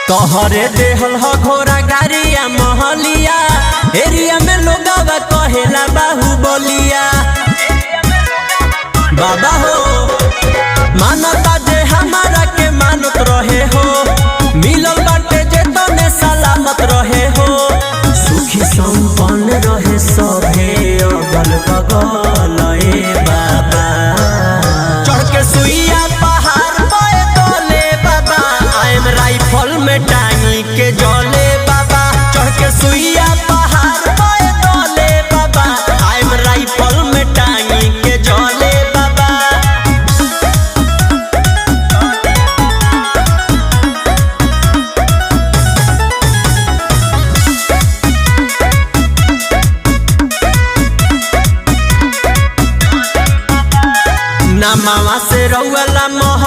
तोहरे देहल हो घोड़ा गाड़िया महलिया एरिया में लोगवा कहेला बाहुबलिया। बाबा हो मानता जे हमारा के मानत रहे हो, मिलल बाटे जे तने सलामत रहे हो। सुखी संपन्न रहे सभे अगल बगल ए बाबा। चढ़ के सुइया पहाड़ पे तोले बाबा, आइम राइफल में टांगी के जले बाबा। चढ़ के सुइया पहाड़ पे तोले बाबा, आइम राइफल में टांगी के जले बाबा। नमावा से रउला मोह